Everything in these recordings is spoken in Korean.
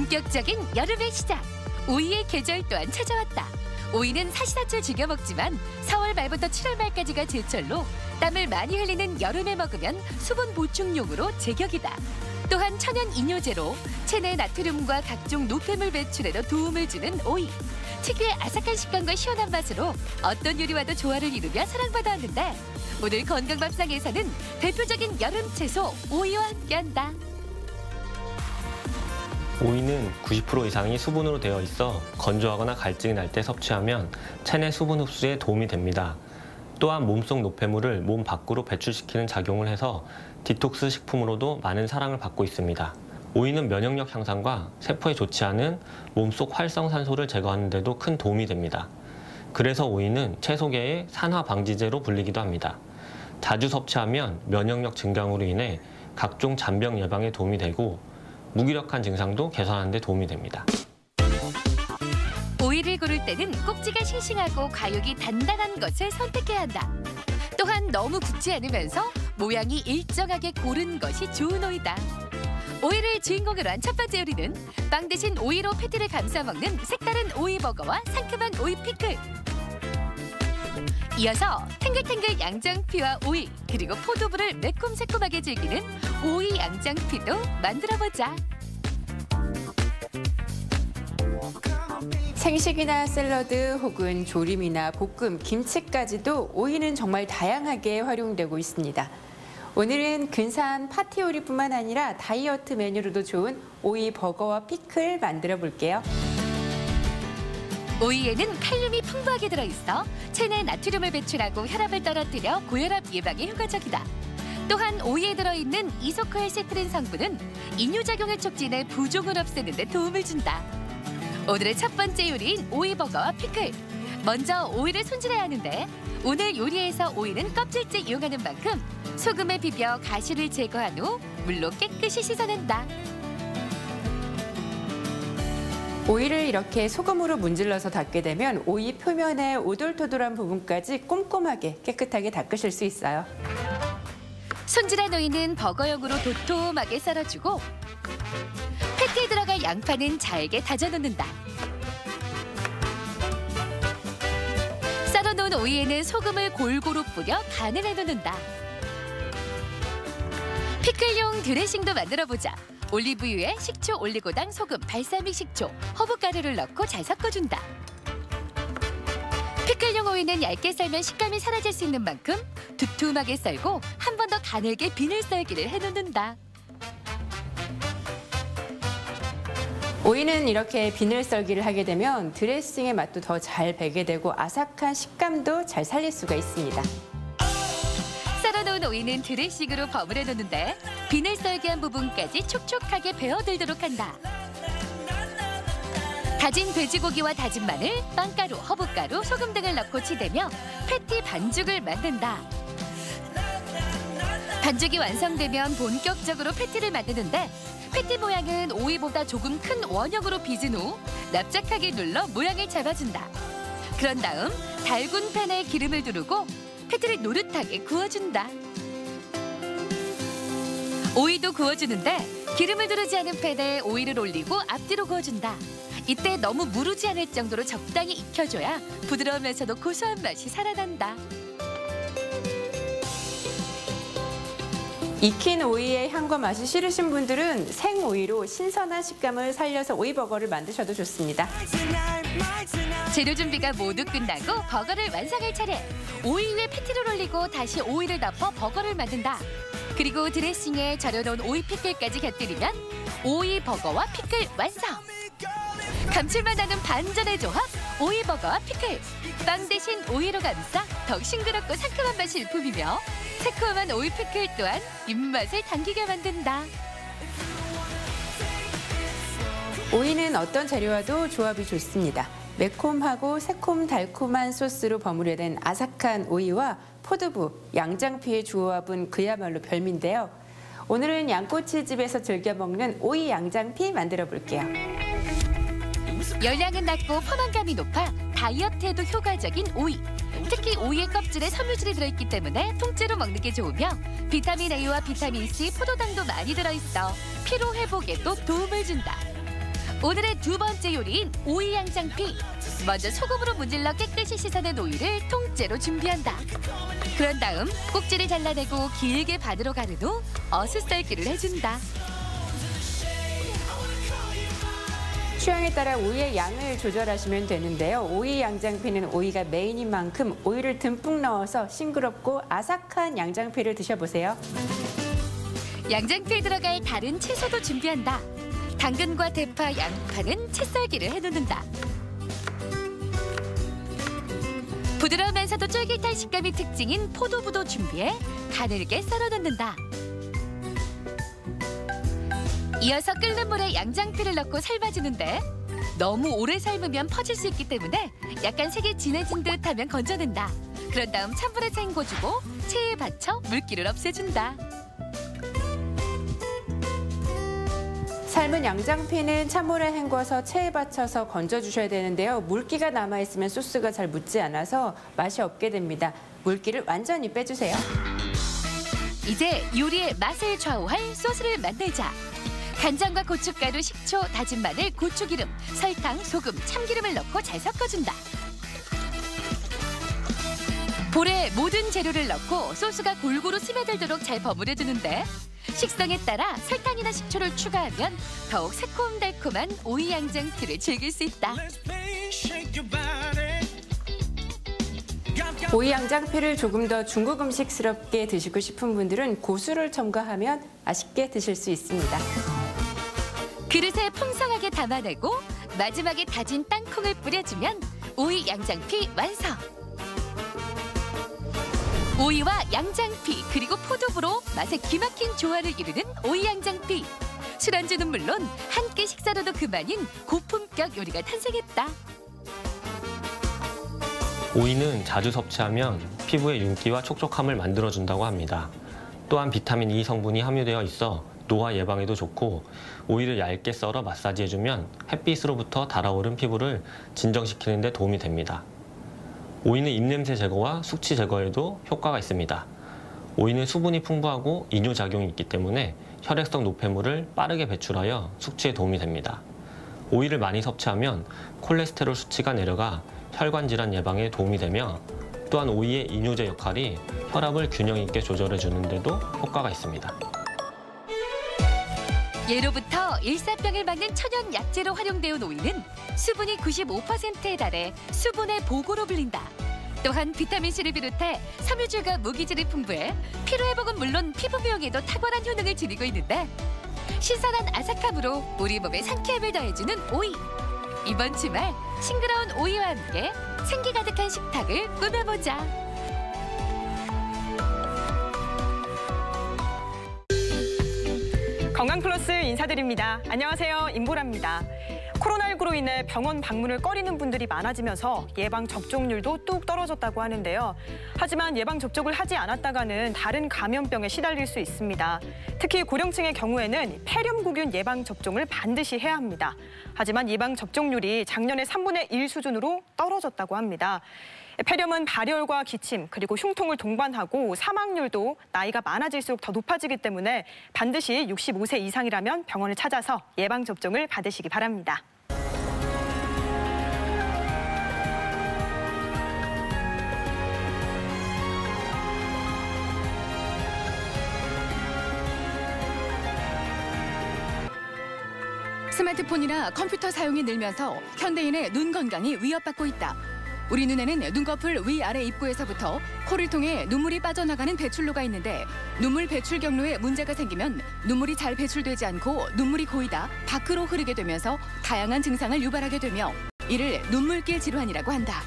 본격적인 여름의 시작. 오이의 계절 또한 찾아왔다. 오이는 사시사철 즐겨 먹지만 4월 말부터 7월 말까지가 제철로 땀을 많이 흘리는 여름에 먹으면 수분 보충용으로 제격이다. 또한 천연 이뇨제로 체내 나트륨과 각종 노폐물 배출에도 도움을 주는 오이. 특유의 아삭한 식감과 시원한 맛으로 어떤 요리와도 조화를 이루며 사랑받아왔는데 오늘 건강밥상에서는 대표적인 여름 채소 오이와 함께한다. 오이는 90% 이상이 수분으로 되어 있어 건조하거나 갈증이 날 때 섭취하면 체내 수분 흡수에 도움이 됩니다. 또한 몸속 노폐물을 몸 밖으로 배출시키는 작용을 해서 디톡스 식품으로도 많은 사랑을 받고 있습니다. 오이는 면역력 향상과 세포에 좋지 않은 몸속 활성산소를 제거하는 데도 큰 도움이 됩니다. 그래서 오이는 채소계의 산화 방지제로 불리기도 합니다. 자주 섭취하면 면역력 증강으로 인해 각종 잔병 예방에 도움이 되고 무기력한 증상도 개선하는 데 도움이 됩니다. 오이를 고를 때는 꼭지가 싱싱하고 과육이 단단한 것을 선택해야 한다. 또한 너무 굵지 않으면서 모양이 일정하게 고른 것이 좋은 오이다. 오이를 주인공으로 한 첫 번째 요리는 빵 대신 오이로 패티를 감싸 먹는 색다른 오이 버거와 상큼한 오이 피클. 이어서 탱글탱글 양장피와 오이 그리고 포도부를 매콤새콤하게 즐기는 오이 양장피도 만들어보자. 생식이나 샐러드 혹은 조림이나 볶음, 김치까지도 오이는 정말 다양하게 활용되고 있습니다. 오늘은 근사한 파티 요리뿐만 아니라 다이어트 메뉴로도 좋은 오이 버거와 피클 만들어 볼게요. 오이에는 칼륨이 풍부하게 들어있어 체내 나트륨을 배출하고 혈압을 떨어뜨려 고혈압 예방에 효과적이다. 또한 오이에 들어있는 이소코엘세트린 성분은 이뇨작용을 촉진해 부종을 없애는 데 도움을 준다. 오늘의 첫 번째 요리인 오이버거와 피클. 먼저 오이를 손질해야 하는데 오늘 요리에서 오이는 껍질째 이용하는 만큼 소금에 비벼 가시를 제거한 후 물로 깨끗이 씻어낸다. 오이를 이렇게 소금으로 문질러서 닦게 되면 오이 표면의 오돌토돌한 부분까지 꼼꼼하게 깨끗하게 닦으실 수 있어요. 손질한 오이는 버거용으로 도톰하게 썰어주고 패티에 들어갈 양파는 잘게 다져놓는다. 썰어놓은 오이에는 소금을 골고루 뿌려 간을 해놓는다. 피클용 드레싱도 만들어보자. 올리브유에 식초, 올리고당, 소금, 발사믹 식초, 허브가루를 넣고 잘 섞어준다. 피클용 오이는 얇게 썰면 식감이 사라질 수 있는 만큼 두툼하게 썰고 한 번 더 가늘게 비늘 썰기를 해놓는다. 오이는 이렇게 비늘 썰기를 하게 되면 드레싱의 맛도 더 잘 배게 되고 아삭한 식감도 잘 살릴 수가 있습니다. 썰어놓은 오이는 드레싱으로 버무려 놓는데 비늘 썰기한 부분까지 촉촉하게 베어들도록 한다. 다진 돼지고기와 다진 마늘, 빵가루, 허브가루, 소금 등을 넣고 치대며 패티 반죽을 만든다. 반죽이 완성되면 본격적으로 패티를 만드는데 패티 모양은 오이보다 조금 큰 원형으로 빚은 후 납작하게 눌러 모양을 잡아준다. 그런 다음 달군 팬에 기름을 두르고 패티를 노릇하게 구워준다. 오이도 구워주는데 기름을 두르지 않은 팬에 오이를 올리고 앞뒤로 구워준다. 이때 너무 무르지 않을 정도로 적당히 익혀줘야 부드러우면서도 고소한 맛이 살아난다. 익힌 오이의 향과 맛이 싫으신 분들은 생오이로 신선한 식감을 살려서 오이버거를 만드셔도 좋습니다. 재료 준비가 모두 끝나고 버거를 완성할 차례. 오이 위에 패티를 올리고 다시 오이를 덮어 버거를 만든다. 그리고 드레싱에 절여놓은 오이 피클까지 곁들이면 오이 버거와 피클 완성! 감칠맛 나는 반전의 조합, 오이 버거와 피클. 빵 대신 오이로 감싸 더욱 싱그럽고 상큼한 맛이 일품이며 새콤한 오이 피클 또한 입맛을 당기게 만든다. 오이는 어떤 재료와도 조합이 좋습니다. 매콤하고 새콤달콤한 소스로 버무려낸 아삭한 오이와 포도부, 양장피의 조합은 그야말로 별미인데요. 오늘은 양꼬치집에서 즐겨 먹는 오이 양장피 만들어 볼게요. 열량은 낮고 포만감이 높아 다이어트에도 효과적인 오이. 특히 오이의 껍질에 섬유질이 들어있기 때문에 통째로 먹는 게 좋으며 비타민 A와 비타민 C, 포도당도 많이 들어있어 피로 회복에도 도움을 준다. 오늘의 두 번째 요리인 오이 양장피. 먼저 소금으로 문질러 깨끗이 씻어낸 오이를 통째로 준비한다. 그런 다음 꼭지를 잘라내고 길게 반으로 가른 후 어슷썰기를 해준다. 취향에 따라 오이의 양을 조절하시면 되는데요. 오이 양장피는 오이가 메인인 만큼 오이를 듬뿍 넣어서 싱그럽고 아삭한 양장피를 드셔보세요. 양장피에 들어갈 다른 채소도 준비한다. 당근과 대파, 양파는 채썰기를 해놓는다. 부드러우면서도 쫄깃한 식감이 특징인 포도부도 준비해 가늘게 썰어 넣는다. 이어서 끓는 물에 양장피를 넣고 삶아주는데 너무 오래 삶으면 퍼질 수 있기 때문에 약간 색이 진해진 듯 하면 건져낸다. 그런 다음 찬물에 헹궈주고 체에 받쳐 물기를 없애준다. 삶은 양장피는 찬물에 헹궈서 체에 받쳐서 건져주셔야 되는데요. 물기가 남아있으면 소스가 잘 묻지 않아서 맛이 없게 됩니다. 물기를 완전히 빼주세요. 이제 요리의 맛을 좌우할 소스를 만들자. 간장과 고춧가루, 식초, 다진 마늘, 고추기름, 설탕, 소금, 참기름을 넣고 잘 섞어준다. 볼에 모든 재료를 넣고 소스가 골고루 스며들도록 잘 버무려주는데 식성에 따라 설탕이나 식초를 추가하면 더욱 새콤달콤한 오이 양장피를 즐길 수 있다. 오이 양장피를 조금 더 중국 음식스럽게 드시고 싶은 분들은 고수를 첨가하면 맛있게 드실 수 있습니다. 그릇에 풍성하게 담아내고 마지막에 다진 땅콩을 뿌려주면 오이 양장피 완성! 오이와 양장피 그리고 포도부로 맛의 기막힌 조화를 이루는 오이 양장피. 술안주는 물론 한 끼 식사로도 그만인 고품격 요리가 탄생했다. 오이는 자주 섭취하면 피부의 윤기와 촉촉함을 만들어준다고 합니다. 또한 비타민 E 성분이 함유되어 있어 노화 예방에도 좋고 오이를 얇게 썰어 마사지해주면 햇빛으로부터 달아오른 피부를 진정시키는 데 도움이 됩니다. 오이는 입냄새 제거와 숙취 제거에도 효과가 있습니다. 오이는 수분이 풍부하고 이뇨작용이 있기 때문에 혈액성 노폐물을 빠르게 배출하여 숙취에 도움이 됩니다. 오이를 많이 섭취하면 콜레스테롤 수치가 내려가 혈관 질환 예방에 도움이 되며 또한 오이의 이뇨제 역할이 혈압을 균형 있게 조절해 주는 데도 효과가 있습니다. 예로부터 일사병을 막는 천연 약재로 활용되어 온 오이는 수분이 95%에 달해 수분의 보고로 불린다. 또한 비타민C를 비롯해 섬유질과 무기질이 풍부해 피로회복은 물론 피부 미용에도 탁월한 효능을 지니고 있는데 신선한 아삭함으로 우리 몸에 상쾌함을 더해주는 오이. 이번 주말 싱그러운 오이와 함께 생기 가득한 식탁을 꾸며보자. 건강플러스 인사드립니다. 안녕하세요. 임보라입니다. 코로나19로 인해 병원 방문을 꺼리는 분들이 많아지면서 예방접종률도 뚝 떨어졌다고 하는데요. 하지만 예방접종을 하지 않았다가는 다른 감염병에 시달릴 수 있습니다. 특히 고령층의 경우에는 폐렴구균 예방접종을 반드시 해야 합니다. 하지만 예방접종률이 작년의 3분의 1 수준으로 떨어졌다고 합니다. 폐렴은 발열과 기침, 그리고 흉통을 동반하고 사망률도 나이가 많아질수록 더 높아지기 때문에 반드시 65세 이상이라면 병원을 찾아서 예방접종을 받으시기 바랍니다. 스마트폰이나 컴퓨터 사용이 늘면서 현대인의 눈 건강이 위협받고 있다. 우리 눈에는 눈꺼풀 위아래 입구에서부터 코를 통해 눈물이 빠져나가는 배출로가 있는데 눈물 배출 경로에 문제가 생기면 눈물이 잘 배출되지 않고 눈물이 고이다 밖으로 흐르게 되면서 다양한 증상을 유발하게 되며 이를 눈물길 질환이라고 한다.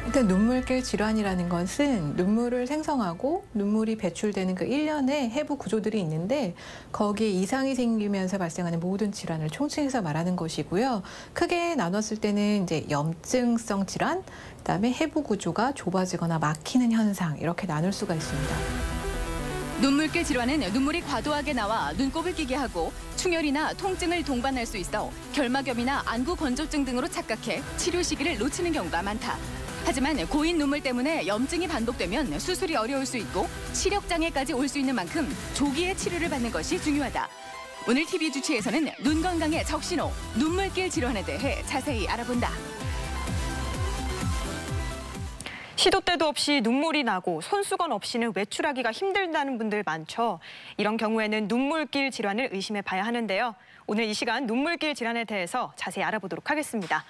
일단 눈물길 질환이라는 것은 눈물을 생성하고 눈물이 배출되는 그 일련의 해부 구조들이 있는데 거기에 이상이 생기면서 발생하는 모든 질환을 총칭해서 말하는 것이고요. 크게 나눴을 때는 이제 염증성 질환, 그다음에 해부 구조가 좁아지거나 막히는 현상 이렇게 나눌 수가 있습니다. 눈물길 질환은 눈물이 과도하게 나와 눈곱을 끼게 하고 충혈이나 통증을 동반할 수 있어 결막염이나 안구 건조증 등으로 착각해 치료 시기를 놓치는 경우가 많다. 하지만 고인 눈물 때문에 염증이 반복되면 수술이 어려울 수 있고 시력장애까지 올 수 있는 만큼 조기에 치료를 받는 것이 중요하다. 오늘 TV 주치에서는 눈 건강의 적신호, 눈물길 질환에 대해 자세히 알아본다. 시도 때도 없이 눈물이 나고 손수건 없이는 외출하기가 힘들다는 분들 많죠. 이런 경우에는 눈물길 질환을 의심해 봐야 하는데요. 오늘 이 시간 눈물길 질환에 대해서 자세히 알아보도록 하겠습니다.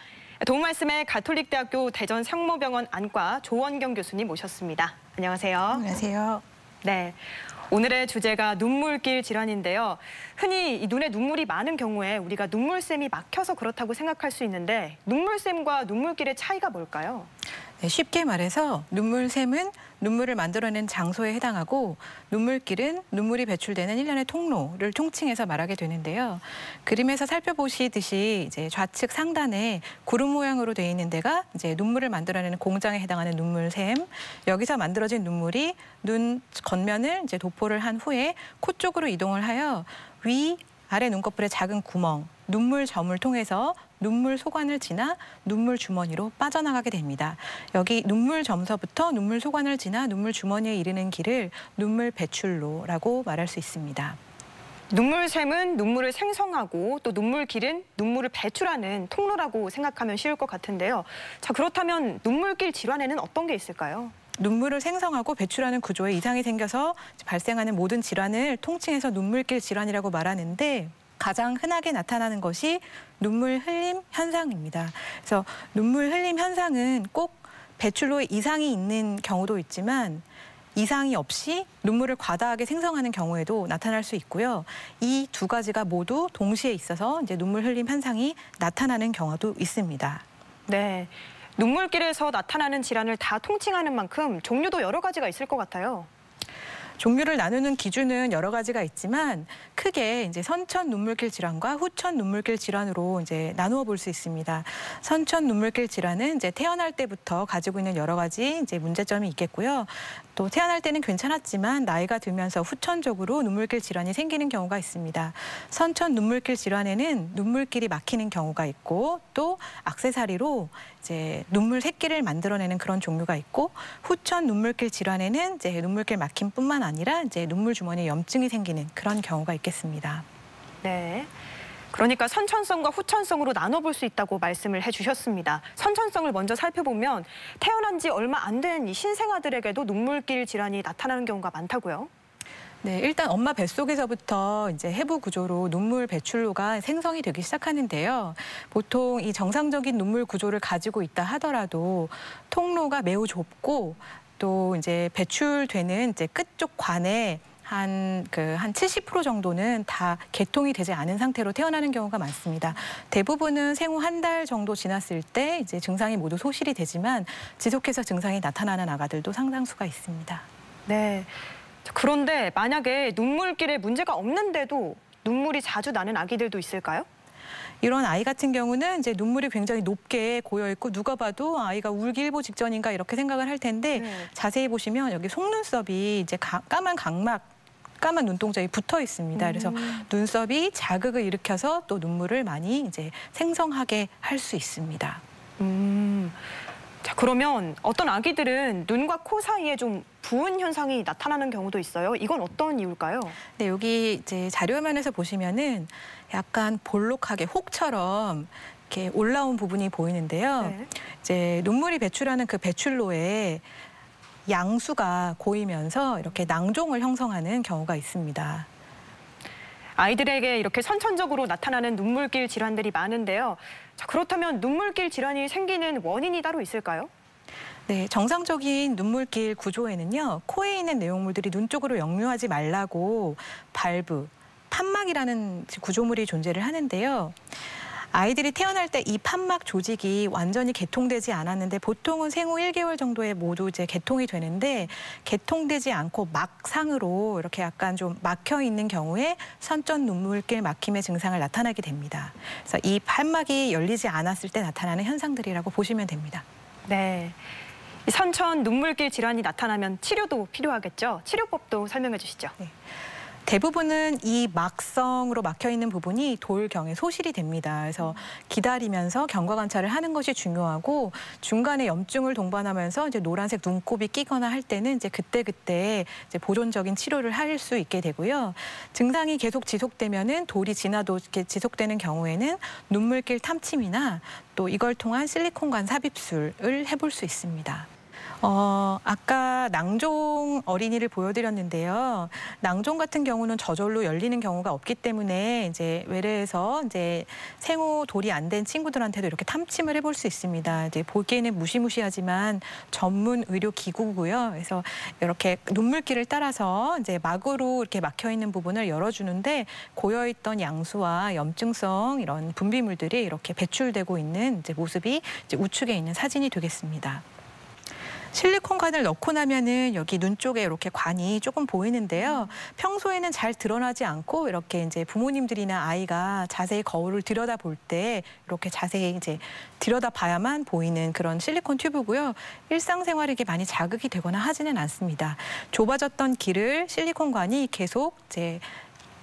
도움 말씀에 가톨릭대학교 대전상모병원 안과 조원경 교수님 모셨습니다. 안녕하세요. 안녕하세요. 네. 오늘의 주제가 눈물길 질환인데요. 흔히 이 눈에 눈물이 많은 경우에 우리가 눈물샘이 막혀서 그렇다고 생각할 수 있는데 눈물샘과 눈물길의 차이가 뭘까요? 네, 쉽게 말해서 눈물샘은 눈물을 만들어낸 장소에 해당하고 눈물길은 눈물이 배출되는 일련의 통로를 통칭해서 말하게 되는데요. 그림에서 살펴보시듯이 이제 좌측 상단에 구름 모양으로 되어 있는 데가 이제 눈물을 만들어내는 공장에 해당하는 눈물샘. 여기서 만들어진 눈물이 눈 겉면을 이제 도포를 한 후에 코 쪽으로 이동을 하여 위 아래 눈꺼풀의 작은 구멍, 눈물점을 통해서 눈물 소관을 지나 눈물 주머니로 빠져나가게 됩니다. 여기 눈물점서부터 눈물 소관을 지나 눈물 주머니에 이르는 길을 눈물 배출로라고 말할 수 있습니다. 눈물샘은 눈물을 생성하고 또 눈물길은 눈물을 배출하는 통로라고 생각하면 쉬울 것 같은데요. 자, 그렇다면 눈물길 질환에는 어떤 게 있을까요? 눈물을 생성하고 배출하는 구조에 이상이 생겨서 발생하는 모든 질환을 통칭해서 눈물길 질환이라고 말하는데 가장 흔하게 나타나는 것이 눈물 흘림 현상입니다. 그래서 눈물 흘림 현상은 꼭 배출로에 이상이 있는 경우도 있지만 이상이 없이 눈물을 과다하게 생성하는 경우에도 나타날 수 있고요. 이 두 가지가 모두 동시에 있어서 이제 눈물 흘림 현상이 나타나는 경우도 있습니다. 네. 눈물길에서 나타나는 질환을 다 통칭하는 만큼 종류도 여러 가지가 있을 것 같아요. 종류를 나누는 기준은 여러 가지가 있지만 크게 이제 선천 눈물길 질환과 후천 눈물길 질환으로 이제 나누어 볼 수 있습니다. 선천 눈물길 질환은 이제 태어날 때부터 가지고 있는 여러 가지 이제 문제점이 있겠고요. 또 태어날 때는 괜찮았지만 나이가 들면서 후천적으로 눈물길 질환이 생기는 경우가 있습니다. 선천 눈물길 질환에는 눈물길이 막히는 경우가 있고 또 액세서리로 이제 눈물 새끼를 만들어내는 그런 종류가 있고 후천 눈물길 질환에는 이제 눈물길 막힘뿐만 아니라 이제 눈물 주머니에 염증이 생기는 그런 경우가 있겠습니다. 네. 그러니까 선천성과 후천성으로 나눠볼 수 있다고 말씀을 해주셨습니다. 선천성을 먼저 살펴보면 태어난 지 얼마 안 된 이 신생아들에게도 눈물길 질환이 나타나는 경우가 많다고요? 네, 일단 엄마 뱃속에서부터 이제 해부 구조로 눈물 배출로가 생성이 되기 시작하는데요. 보통 이 정상적인 눈물 구조를 가지고 있다 하더라도 통로가 매우 좁고 또 이제 배출되는 이제 끝쪽 관에 한 70% 정도는 다 개통이 되지 않은 상태로 태어나는 경우가 많습니다. 대부분은 생후 한 달 정도 지났을 때 이제 증상이 모두 소실이 되지만 지속해서 증상이 나타나는 아가들도 상당수가 있습니다. 네. 그런데 만약에 눈물길에 문제가 없는데도 눈물이 자주 나는 아기들도 있을까요? 이런 아이 같은 경우는 이제 눈물이 굉장히 높게 고여 있고 누가 봐도 아이가 울기 일보 직전인가 이렇게 생각을 할 텐데 자세히 보시면 여기 속눈썹이 이제 까만 눈동자에 붙어 있습니다. 그래서 눈썹이 자극을 일으켜서 또 눈물을 많이 이제 생성하게 할 수 있습니다. 자, 그러면 어떤 아기들은 눈과 코 사이에 좀 부은 현상이 나타나는 경우도 있어요. 이건 어떤 이유일까요? 네, 여기 이제 자료면에서 보시면은 약간 볼록하게 혹처럼 이렇게 올라온 부분이 보이는데요. 네. 이제 눈물이 배출하는 그 배출로에 양수가 고이면서 이렇게 낭종을 형성하는 경우가 있습니다. 아이들에게 이렇게 선천적으로 나타나는 눈물길 질환들이 많은데요. 자, 그렇다면 눈물길 질환이 생기는 원인이 따로 있을까요? 네, 정상적인 눈물길 구조에는요. 코에 있는 내용물들이 눈 쪽으로 역류하지 말라고 발브, 판막이라는 구조물이 존재를 하는데요. 아이들이 태어날 때 이 판막 조직이 완전히 개통되지 않았는데 보통은 생후 1개월 정도에 모두 이제 개통이 되는데 개통되지 않고 막상으로 이렇게 약간 좀 막혀 있는 경우에 선천 눈물길 막힘의 증상을 나타나게 됩니다. 그래서 이 판막이 열리지 않았을 때 나타나는 현상들이라고 보시면 됩니다. 네. 이 선천 눈물길 질환이 나타나면 치료도 필요하겠죠? 치료법도 설명해 주시죠. 네. 대부분은 이 막성으로 막혀 있는 부분이 돌경에 소실이 됩니다. 그래서 기다리면서 경과 관찰을 하는 것이 중요하고 중간에 염증을 동반하면서 이제 노란색 눈곱이 끼거나 할 때는 이제 그때 이제 보존적인 치료를 할 수 있게 되고요. 증상이 계속 지속되면은 돌이 진화도 이렇게 지속되는 경우에는 눈물길 탐침이나 또 이걸 통한 실리콘관 삽입술을 해볼 수 있습니다. 아까 낭종 어린이를 보여드렸는데요. 낭종 같은 경우는 저절로 열리는 경우가 없기 때문에 이제 외래에서 이제 생후 돌이 안 된 친구들한테도 이렇게 탐침을 해볼 수 있습니다. 이제 보기에는 무시무시하지만 전문 의료 기구고요. 그래서 이렇게 눈물길을 따라서 이제 막으로 이렇게 막혀 있는 부분을 열어주는데 고여있던 양수와 염증성 이런 분비물들이 이렇게 배출되고 있는 이제 모습이 이제 우측에 있는 사진이 되겠습니다. 실리콘관을 넣고 나면은 여기 눈 쪽에 이렇게 관이 조금 보이는데요. 평소에는 잘 드러나지 않고 이렇게 이제 부모님들이나 아이가 자세히 거울을 들여다볼 때 이렇게 자세히 이제 들여다봐야만 보이는 그런 실리콘 튜브고요. 일상생활에 이게 많이 자극이 되거나 하지는 않습니다. 좁아졌던 길을 실리콘관이 계속 이제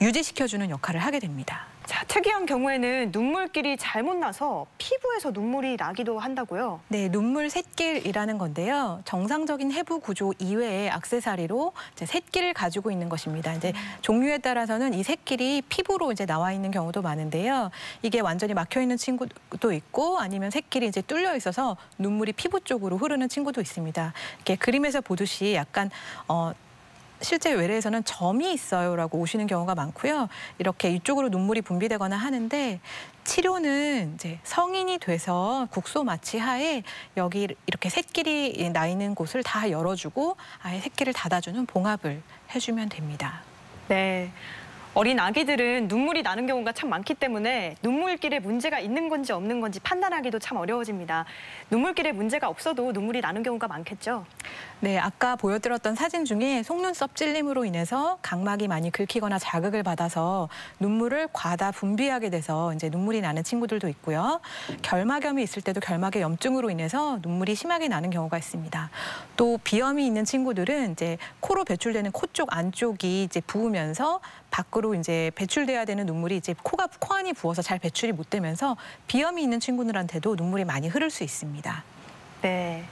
유지시켜주는 역할을 하게 됩니다. 자, 특이한 경우에는 눈물길이 잘못 나서 피부에서 눈물이 나기도 한다고요? 네, 눈물 샛길이라는 건데요. 정상적인 해부 구조 이외의 액세서리로 이제 샛길을 가지고 있는 것입니다. 이제 종류에 따라서는 이 샛길이 피부로 이제 나와 있는 경우도 많은데요. 이게 완전히 막혀 있는 친구도 있고 아니면 샛길이 이제 뚫려 있어서 눈물이 피부 쪽으로 흐르는 친구도 있습니다. 이렇게 그림에서 보듯이 약간 실제 외래에서는 점이 있어요라고 오시는 경우가 많고요. 이렇게 이쪽으로 눈물이 분비되거나 하는데 치료는 이제 성인이 돼서 국소 마취하에 여기 이렇게 샛길이 나 있는 곳을 다 열어주고 아예 샛길을 닫아주는 봉합을 해주면 됩니다. 네. 어린 아기들은 눈물이 나는 경우가 참 많기 때문에 눈물길에 문제가 있는 건지 없는 건지 판단하기도 참 어려워집니다. 눈물길에 문제가 없어도 눈물이 나는 경우가 많겠죠? 네, 아까 보여드렸던 사진 중에 속눈썹 찔림으로 인해서 각막이 많이 긁히거나 자극을 받아서 눈물을 과다 분비하게 돼서 이제 눈물이 나는 친구들도 있고요. 결막염이 있을 때도 결막의 염증으로 인해서 눈물이 심하게 나는 경우가 있습니다. 또 비염이 있는 친구들은 이제 코로 배출되는 코 쪽 안쪽이 이제 부으면서 밖으로 이제 배출돼야 되는 눈물이 이제 코 안이 부어서 잘 배출이 못 되면서 비염이 있는 친구들한테도 눈물이 많이 흐를 수 있습니다. 네.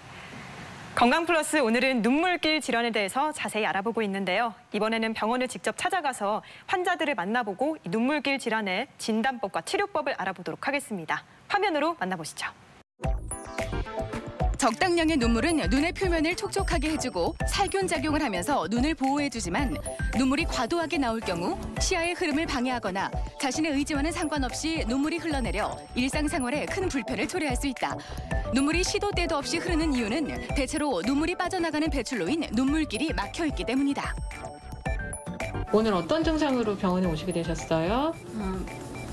건강플러스 오늘은 눈물길 질환에 대해서 자세히 알아보고 있는데요. 이번에는 병원을 직접 찾아가서 환자들을 만나보고 이 눈물길 질환의 진단법과 치료법을 알아보도록 하겠습니다. 화면으로 만나보시죠. 적당량의 눈물은 눈의 표면을 촉촉하게 해주고 살균 작용을 하면서 눈을 보호해주지만 눈물이 과도하게 나올 경우 시야의 흐름을 방해하거나 자신의 의지와는 상관없이 눈물이 흘러내려 일상생활에 큰 불편을 초래할 수 있다. 눈물이 시도 때도 없이 흐르는 이유는 대체로 눈물이 빠져나가는 배출로인 눈물길이 막혀있기 때문이다. 오늘 어떤 증상으로 병원에 오시게 되셨어요?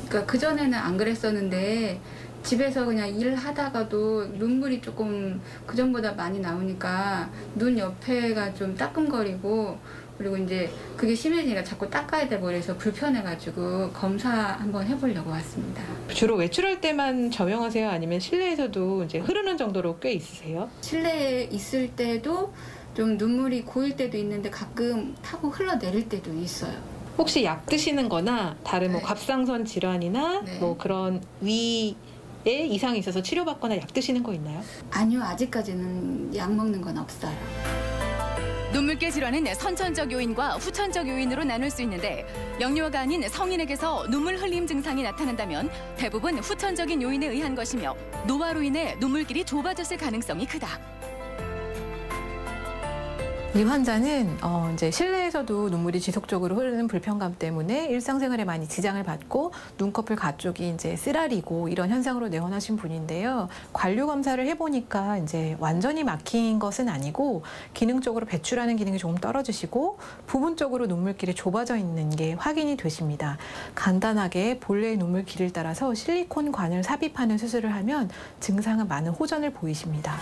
그러니까 그전에는 안 그랬었는데 집에서 그냥 일을 하다가도 눈물이 조금 그전보다 많이 나오니까 눈 옆에가 좀 따끔거리고 그리고 이제 그게 심해지니까 자꾸 닦아야 되고 그래서 불편해가지고 검사 한번 해보려고 왔습니다. 주로 외출할 때만 저명하세요? 아니면 실내에서도 이제 흐르는 정도로 꽤 있으세요? 실내에 있을 때도 좀 눈물이 고일 때도 있는데 가끔 타고 흘러내릴 때도 있어요. 혹시 약 드시는 거나 다른 뭐 네. 갑상선 질환이나 네. 뭐 그런 위에 이상이 있어서 치료받거나 약 드시는 거 있나요? 아니요, 아직까지는 약 먹는 건 없어요. 눈물길 질환은 선천적 요인과 후천적 요인으로 나눌 수 있는데 영유아가 아닌 성인에게서 눈물 흘림 증상이 나타난다면 대부분 후천적인 요인에 의한 것이며 노화로 인해 눈물길이 좁아졌을 가능성이 크다. 이 환자는 이제 실내에서도 눈물이 지속적으로 흐르는 불편감 때문에 일상생활에 많이 지장을 받고 눈꺼풀 가쪽이 이제 쓰라리고 이런 현상으로 내원하신 분인데요. 관류 검사를 해보니까 이제 완전히 막힌 것은 아니고 기능적으로 배출하는 기능이 조금 떨어지시고 부분적으로 눈물길이 좁아져 있는 게 확인이 되십니다. 간단하게 본래의 눈물길을 따라서 실리콘관을 삽입하는 수술을 하면 증상은 많은 호전을 보이십니다.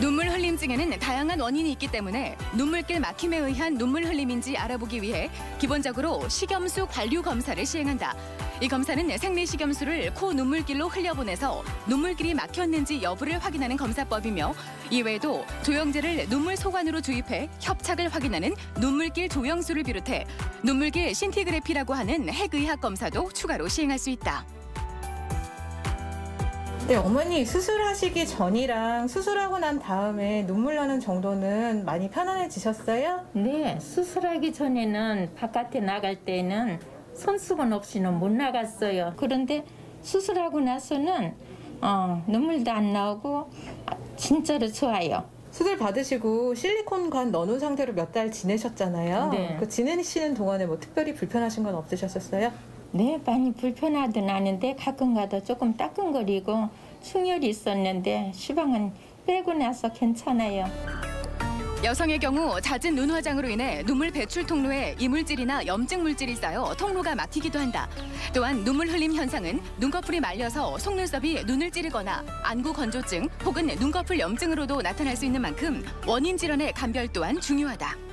눈물 흘림증에는 다양한 원인이 있기 때문에 눈물길 막힘에 의한 눈물 흘림인지 알아보기 위해 기본적으로 식염수 관류 검사를 시행한다. 이 검사는 생리식염수를 코 눈물길로 흘려보내서 눈물길이 막혔는지 여부를 확인하는 검사법이며 이외에도 조영제를 눈물 소관으로 주입해 협착을 확인하는 눈물길 조영수를 비롯해 눈물길 신티그래피라고 하는 핵의학 검사도 추가로 시행할 수 있다. 네, 어머니 수술하시기 전이랑 수술하고 난 다음에 눈물 나는 정도는 많이 편안해지셨어요? 네, 수술하기 전에는 바깥에 나갈 때는 손수건 없이는 못 나갔어요. 그런데 수술하고 나서는 눈물도 안 나오고 진짜로 좋아요. 수술 받으시고 실리콘 관 넣어놓은 상태로 몇 달 지내셨잖아요. 네. 그 지내시는 동안에 뭐 특별히 불편하신 건 없으셨어요? 네, 많이 불편하든 않은데 가끔 가다 조금 따끔거리고 충혈이 있었는데 시방은 빼고 나서 괜찮아요. 여성의 경우 잦은 눈 화장으로 인해 눈물 배출 통로에 이물질이나 염증 물질이 쌓여 통로가 막히기도 한다. 또한 눈물 흘림 현상은 눈꺼풀이 말려서 속눈썹이 눈을 찌르거나 안구 건조증 혹은 눈꺼풀 염증으로도 나타날 수 있는 만큼 원인 질환의 감별 또한 중요하다.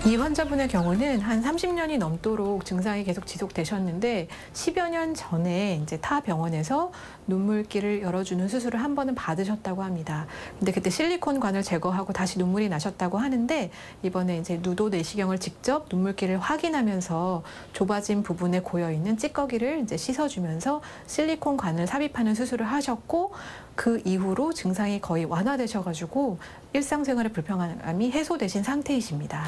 이 환자분의 경우는 한 30년이 넘도록 증상이 계속 지속되셨는데 10여 년 전에 이제 타 병원에서 눈물길을 열어주는 수술을 한 번은 받으셨다고 합니다. 근데 그때 실리콘 관을 제거하고 다시 눈물이 나셨다고 하는데 이번에 이제 누도 내시경을 직접 눈물길을 확인하면서 좁아진 부분에 고여 있는 찌꺼기를 이제 씻어주면서 실리콘 관을 삽입하는 수술을 하셨고 그 이후로 증상이 거의 완화되셔가지고 일상생활의 불편함이 해소되신 상태이십니다.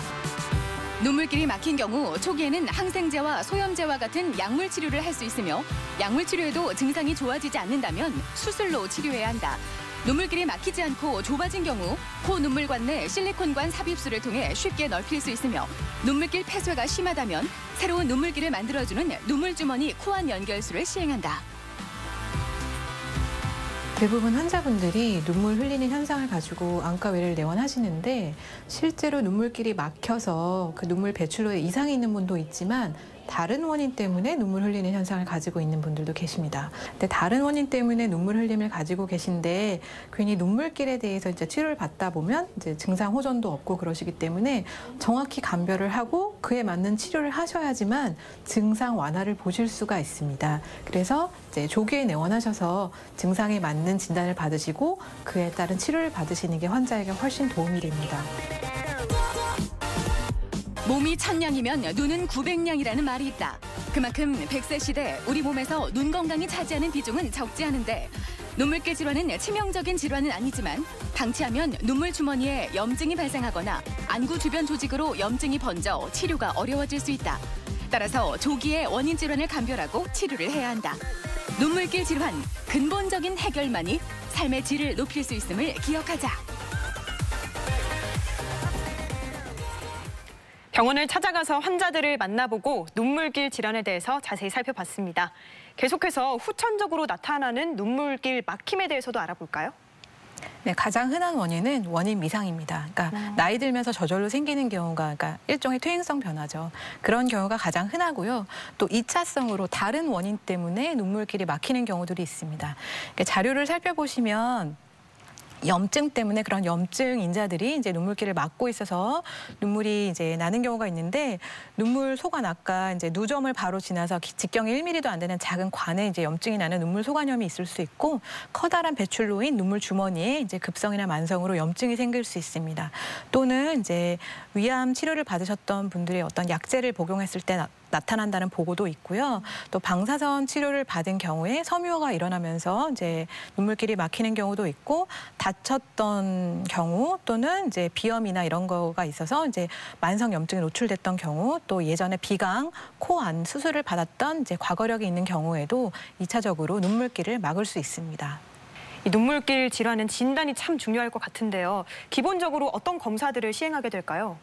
눈물길이 막힌 경우 초기에는 항생제와 소염제와 같은 약물 치료를 할 수 있으며 약물 치료에도 증상이 좋아지지 않는다면 수술로 치료해야 한다. 눈물길이 막히지 않고 좁아진 경우 코 눈물관 내 실리콘관 삽입술을 통해 쉽게 넓힐 수 있으며 눈물길 폐쇄가 심하다면 새로운 눈물길을 만들어주는 눈물주머니 코안 연결술을 시행한다. 대부분 환자분들이 눈물 흘리는 현상을 가지고 안과 외래를 내원하시는데 실제로 눈물길이 막혀서 그 눈물 배출로에 이상이 있는 분도 있지만 다른 원인 때문에 눈물 흘리는 현상을 가지고 있는 분들도 계십니다. 근데 다른 원인 때문에 눈물 흘림을 가지고 계신데 괜히 눈물길에 대해서 이제 치료를 받다 보면 이제 증상 호전도 없고 그러시기 때문에 정확히 감별을 하고 그에 맞는 치료를 하셔야지만 증상 완화를 보실 수가 있습니다. 그래서 이제 조기에 내원하셔서 증상에 맞는 진단을 받으시고 그에 따른 치료를 받으시는 게 환자에게 훨씬 도움이 됩니다. 몸이 1000냥이면 눈은 900냥이라는 말이 있다. 그만큼 100세 시대 우리 몸에서 눈 건강이 차지하는 비중은 적지 않은데 눈물길 질환은 치명적인 질환은 아니지만 방치하면 눈물 주머니에 염증이 발생하거나 안구 주변 조직으로 염증이 번져 치료가 어려워질 수 있다. 따라서 조기에 원인 질환을 감별하고 치료를 해야 한다. 눈물길 질환, 근본적인 해결만이 삶의 질을 높일 수 있음을 기억하자. 병원을 찾아가서 환자들을 만나보고 눈물길 질환에 대해서 자세히 살펴봤습니다. 계속해서 후천적으로 나타나는 눈물길 막힘에 대해서도 알아볼까요? 네, 가장 흔한 원인은 원인 미상입니다. 그러니까 나이 들면서 저절로 생기는 경우가 그러니까 일종의 퇴행성 변화죠. 그런 경우가 가장 흔하고요. 또 2차성으로 다른 원인 때문에 눈물길이 막히는 경우들이 있습니다. 그러니까 자료를 살펴보시면 염증 때문에 그런 염증 인자들이 이제 눈물길을 막고 있어서 눈물이 이제 나는 경우가 있는데 눈물 소관 아까 이제 누점을 바로 지나서 직경이 1mm도 안 되는 작은 관에 이제 염증이 나는 눈물 소관염이 있을 수 있고 커다란 배출로인 눈물 주머니에 이제 급성이나 만성으로 염증이 생길 수 있습니다. 또는 이제 위암 치료를 받으셨던 분들의 어떤 약제를 복용했을 때 나타난다는 보고도 있고요. 또 방사선 치료를 받은 경우에 섬유화가 일어나면서 이제 눈물길이 막히는 경우도 있고 다쳤던 경우 또는 이제 비염이나 이런 거가 있어서 이제 만성 염증에 노출됐던 경우 또 예전에 비강, 코 안 수술을 받았던 이제 과거력이 있는 경우에도 2차적으로 눈물길을 막을 수 있습니다. 이 눈물길 질환은 진단이 참 중요할 것 같은데요. 기본적으로 어떤 검사들을 시행하게 될까요?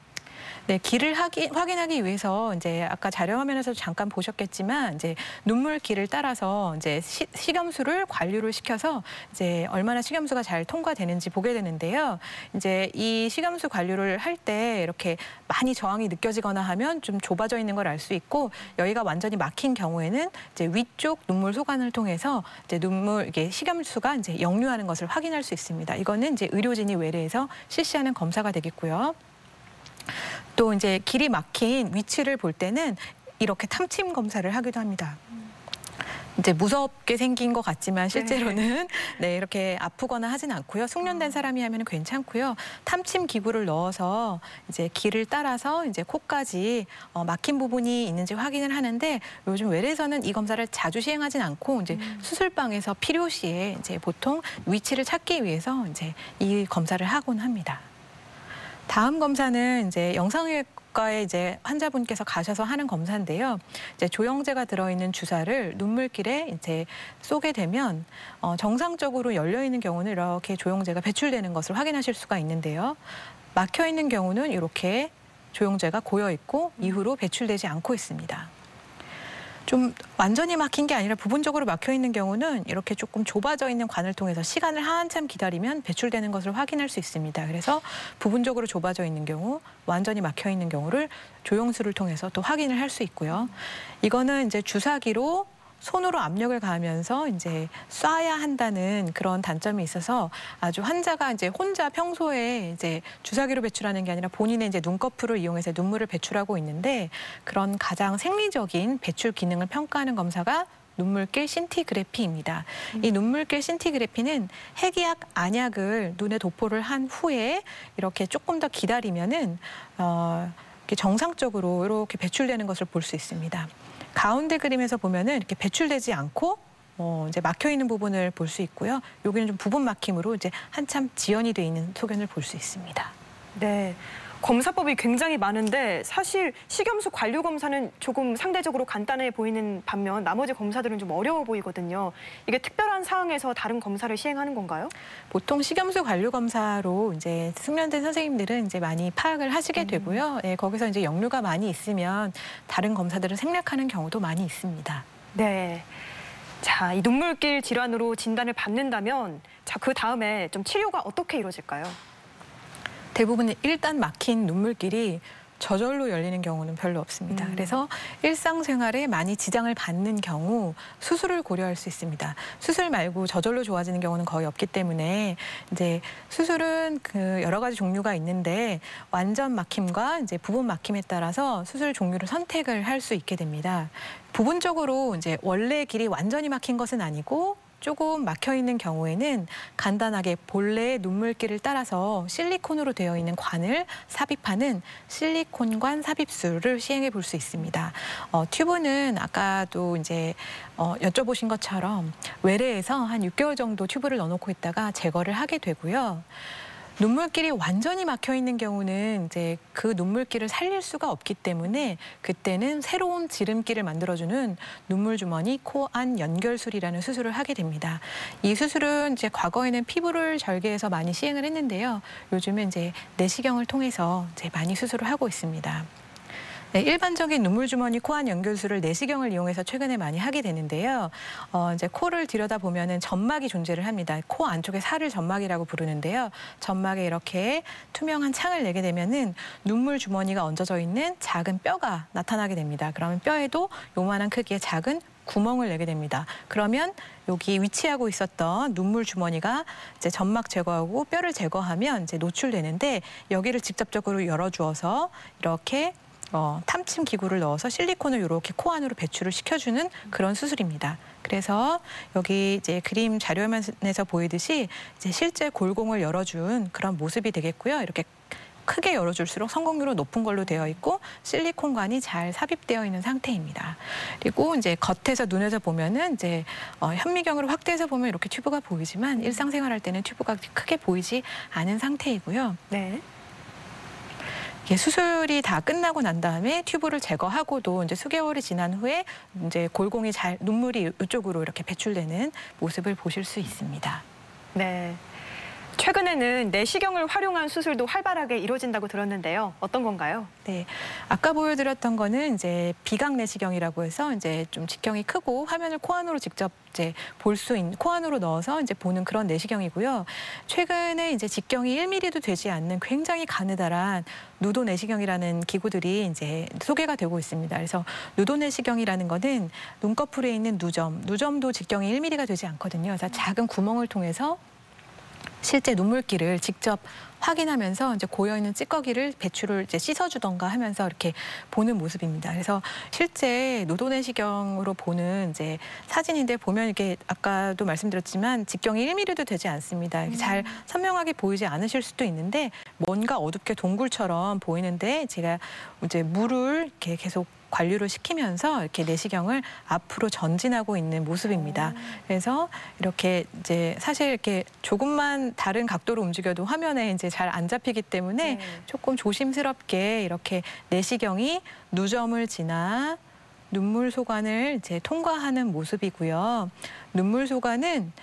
네, 길을 확인하기 위해서 이제 아까 자료 화면에서 잠깐 보셨겠지만 이제 눈물길을 따라서 이제 식염수를 관류를 시켜서 이제 얼마나 식염수가 잘 통과되는지 보게 되는데요. 이제 이 식염수 관류를 할 때 이렇게 많이 저항이 느껴지거나 하면 좀 좁아져 있는 걸 알 수 있고 여기가 완전히 막힌 경우에는 이제 위쪽 눈물 소관을 통해서 이제 이게 식염수가 이제 역류하는 것을 확인할 수 있습니다. 이거는 이제 의료진이 외래에서 실시하는 검사가 되겠고요. 또 이제 길이 막힌 위치를 볼 때는 이렇게 탐침 검사를 하기도 합니다. 이제 무섭게 생긴 것 같지만 실제로는 네, 이렇게 아프거나 하진 않고요. 숙련된 사람이 하면 괜찮고요. 탐침 기구를 넣어서 이제 길을 따라서 이제 코까지 막힌 부분이 있는지 확인을 하는데 요즘 외래에서는 이 검사를 자주 시행하진 않고 이제 수술방에서 필요시에 이제 보통 위치를 찾기 위해서 이제 이 검사를 하곤 합니다. 다음 검사는 이제 영상의과에 이제 환자분께서 가셔서 하는 검사인데요. 이제 조영제가 들어있는 주사를 눈물길에 이제 쏘게 되면 정상적으로 열려 있는 경우는 이렇게 조영제가 배출되는 것을 확인하실 수가 있는데요. 막혀 있는 경우는 이렇게 조영제가 고여 있고 이후로 배출되지 않고 있습니다. 좀 완전히 막힌 게 아니라 부분적으로 막혀 있는 경우는 이렇게 조금 좁아져 있는 관을 통해서 시간을 한참 기다리면 배출되는 것을 확인할 수 있습니다. 그래서 부분적으로 좁아져 있는 경우, 완전히 막혀 있는 경우를 조영수를 통해서 또 확인을 할 수 있고요. 이거는 이제 주사기로 손으로 압력을 가하면서 이제 쏴야 한다는 그런 단점이 있어서 아주 환자가 이제 혼자 평소에 이제 주사기로 배출하는 게 아니라 본인의 이제 눈꺼풀을 이용해서 눈물을 배출하고 있는데 그런 가장 생리적인 배출 기능을 평가하는 검사가 눈물길 신티그래피입니다. 이 눈물길 신티그래피는 핵이약 안약을 눈에 도포를 한 후에 이렇게 조금 더 기다리면은 이렇게 정상적으로 이렇게 배출되는 것을 볼 수 있습니다. 가운데 그림에서 보면은 이렇게 배출되지 않고 이제 막혀 있는 부분을 볼 수 있고요. 여기는 좀 부분 막힘으로 이제 한참 지연이 돼 있는 소견을 볼 수 있습니다. 네. 검사법이 굉장히 많은데 사실 식염수 관류 검사는 조금 상대적으로 간단해 보이는 반면 나머지 검사들은 좀 어려워 보이거든요. 이게 특별한 사항에서 다른 검사를 시행하는 건가요? 보통 식염수 관류 검사로 이제 숙련된 선생님들은 이제 많이 파악을 하시게 되고요. 네, 거기서 이제 역류가 많이 있으면 다른 검사들을 생략하는 경우도 많이 있습니다. 네. 자, 이 눈물길 질환으로 진단을 받는다면 자, 그 다음에 좀 치료가 어떻게 이루어질까요? 대부분 일단 막힌 눈물길이 저절로 열리는 경우는 별로 없습니다. 그래서 일상생활에 많이 지장을 받는 경우 수술을 고려할 수 있습니다. 수술 말고 저절로 좋아지는 경우는 거의 없기 때문에 이제 수술은 그 여러 가지 종류가 있는데 완전 막힘과 이제 부분 막힘에 따라서 수술 종류를 선택을 할 수 있게 됩니다. 부분적으로 이제 원래 길이 완전히 막힌 것은 아니고 조금 막혀 있는 경우에는 간단하게 본래의 눈물길을 따라서 실리콘으로 되어 있는 관을 삽입하는 실리콘관 삽입술을 시행해 볼 수 있습니다. 튜브는 아까도 이제 여쭤보신 것처럼 외래에서 한 6개월 정도 튜브를 넣어놓고 있다가 제거를 하게 되고요. 눈물길이 완전히 막혀 있는 경우는 이제 그 눈물길을 살릴 수가 없기 때문에 그때는 새로운 지름길을 만들어주는 눈물 주머니 코 안 연결술이라는 수술을 하게 됩니다. 이 수술은 이제 과거에는 피부를 절개해서 많이 시행을 했는데요. 요즘은 이제 내시경을 통해서 이제 많이 수술을 하고 있습니다. 네, 일반적인 눈물 주머니 코 안 연결술을 내시경을 이용해서 최근에 많이 하게 되는데요. 이제 코를 들여다 보면은 점막이 존재를 합니다. 코 안쪽에 살을 점막이라고 부르는데요. 점막에 이렇게 투명한 창을 내게 되면은 눈물 주머니가 얹어져 있는 작은 뼈가 나타나게 됩니다. 그러면 뼈에도 요만한 크기의 작은 구멍을 내게 됩니다. 그러면 여기 위치하고 있었던 눈물 주머니가 이제 점막 제거하고 뼈를 제거하면 이제 노출되는데 여기를 직접적으로 열어주어서 이렇게 탐침 기구를 넣어서 실리콘을 이렇게 코 안으로 배출을 시켜주는 그런 수술입니다. 그래서 여기 이제 그림 자료화면에서 보이듯이 이제 실제 골공을 열어준 그런 모습이 되겠고요. 이렇게 크게 열어줄수록 성공률은 높은 걸로 되어 있고 실리콘관이 잘 삽입되어 있는 상태입니다. 그리고 이제 겉에서 눈에서 보면은 이제 현미경으로 확대해서 보면 이렇게 튜브가 보이지만 일상생활할 때는 튜브가 크게 보이지 않은 상태이고요. 네. 수술이 다 끝나고 난 다음에 튜브를 제거하고도 이제 수개월이 지난 후에 이제 골공이 잘 눈물이 이쪽으로 이렇게 배출되는 모습을 보실 수 있습니다. 네. 최근에는 내시경을 활용한 수술도 활발하게 이루어진다고 들었는데요. 어떤 건가요? 네, 아까 보여드렸던 거는 이제 비각 내시경이라고 해서 이제 좀 직경이 크고 화면을 코 안으로 직접 이제 볼 수 있는 코 안으로 넣어서 이제 보는 그런 내시경이고요. 최근에 이제 직경이 1mm도 되지 않는 굉장히 가느다란 누도 내시경이라는 기구들이 이제 소개가 되고 있습니다. 그래서 누도 내시경이라는 거는 눈꺼풀에 있는 누점도 직경이 1mm가 되지 않거든요. 그래서 작은 구멍을 통해서 실제 눈물길을 직접 확인하면서 이제 고여있는 찌꺼기를 배출을 이제 씻어주던가 하면서 이렇게 보는 모습입니다. 그래서 실제 노도내시경으로 보는 이제 사진인데 보면 이게 아까도 말씀드렸지만 직경이 1mm도 되지 않습니다. 잘 선명하게 보이지 않으실 수도 있는데 뭔가 어둡게 동굴처럼 보이는데 제가 이제 물을 이렇게 계속 관류를 시키면서 이렇게 내시경을 앞으로 전진하고 있는 모습입니다. 그래서 이렇게 이제 사실 이렇게 조금만 다른 각도로 움직여도 화면에 이제 잘 안 잡히기 때문에 조금 조심스럽게 이렇게 내시경이 누점을 지나 눈물 소관을 이제 통과하는 모습이고요. 눈물 소관은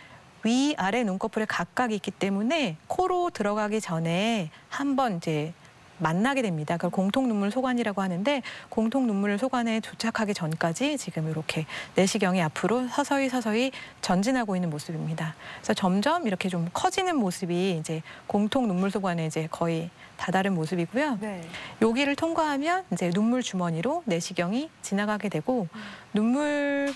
위아래 눈꺼풀에 각각 있기 때문에 코로 들어가기 전에 한번 이제 만나게 됩니다. 그걸 공통 눈물 소관이라고 하는데 공통 눈물 소관에 도착하기 전까지 지금 이렇게 내시경이 앞으로 서서히 전진하고 있는 모습입니다. 그래서 점점 이렇게 좀 커지는 모습이 이제 공통 눈물 소관에 이제 거의 다다른 모습이고요. 네. 여기를 통과하면 이제 눈물 주머니로 내시경이 지나가게 되고 눈물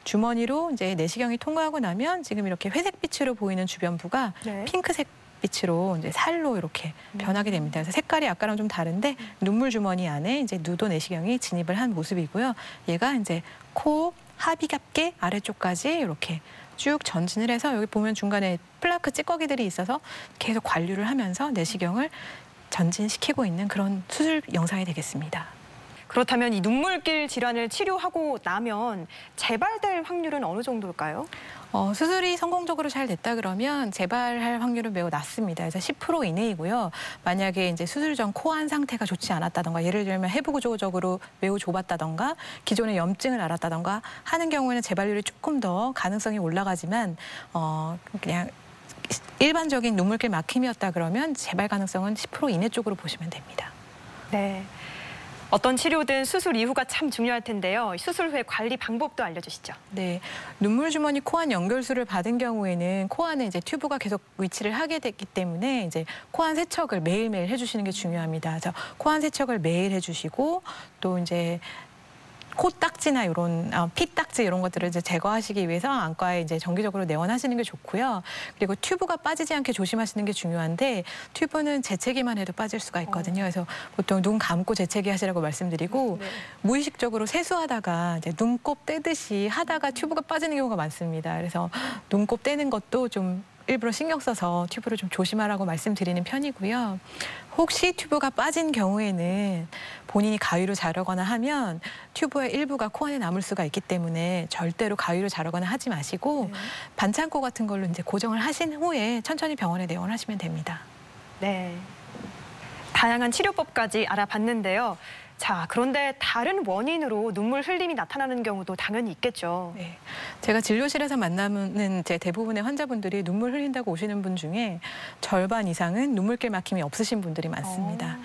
주머니로 이제 내시경이 통과하고 나면 지금 이렇게 회색빛으로 보이는 주변부가 핑크색 빛으로 이제 살로 이렇게 변하게 됩니다. 그래서 색깔이 아까랑 좀 다른데 눈물 주머니 안에 이제 누도 내시경이 진입을 한 모습이고요. 얘가 이제 코 하비갑게 아래쪽까지 이렇게 쭉 전진을 해서 여기 보면 중간에 플라크 찌꺼기들이 있어서 계속 관류를 하면서 내시경을 전진시키고 있는 그런 수술 영상이 되겠습니다. 그렇다면 이 눈물길 질환을 치료하고 나면 재발될 확률은 어느 정도일까요? 수술이 성공적으로 잘 됐다 그러면 재발할 확률은 매우 낮습니다. 그래서 10% 이내이고요. 만약에 이제 수술 전 코안 상태가 좋지 않았다던가 예를 들면 해부 구조적으로 매우 좁았다던가 기존의 염증을 앓았다던가 하는 경우에는 재발률이 조금 더 가능성이 올라가지만 그냥 일반적인 눈물길 막힘이었다 그러면 재발 가능성은 10% 이내 쪽으로 보시면 됩니다. 네. 어떤 치료든 수술 이후가 참 중요할 텐데요. 수술 후에 관리 방법도 알려주시죠. 네, 눈물 주머니 코안 연결술을 받은 경우에는 코안에 이제 튜브가 계속 위치를 하게 됐기 때문에 이제 코안 세척을 매일매일 해주시는 게 중요합니다. 그래서 코안 세척을 매일 해주시고 또 이제 코딱지나 이런 피딱지 이런 것들을 이제 제거하시기 위해서 안과에 이제 정기적으로 내원하시는 게 좋고요. 그리고 튜브가 빠지지 않게 조심하시는 게 중요한데 튜브는 재채기만 해도 빠질 수가 있거든요. 그래서 보통 눈 감고 재채기 하시라고 말씀드리고 무의식적으로 세수하다가 이제 눈곱 떼듯이 하다가 튜브가 빠지는 경우가 많습니다. 그래서 눈곱 떼는 것도 좀 일부러 신경 써서 튜브를 좀 조심하라고 말씀드리는 편이고요. 혹시 튜브가 빠진 경우에는 본인이 가위로 자르거나 하면 튜브의 일부가 코 안에 남을 수가 있기 때문에 절대로 가위로 자르거나 하지 마시고 반창고 같은 걸로 이제 고정을 하신 후에 천천히 병원에 내원하시면 됩니다. 네. 다양한 치료법까지 알아봤는데요. 자, 그런데 다른 원인으로 눈물 흘림이 나타나는 경우도 당연히 있겠죠. 네. 제가 진료실에서 만나는 제 대부분의 환자분들이 눈물 흘린다고 오시는 분 중에 절반 이상은 눈물길 막힘이 없으신 분들이 많습니다.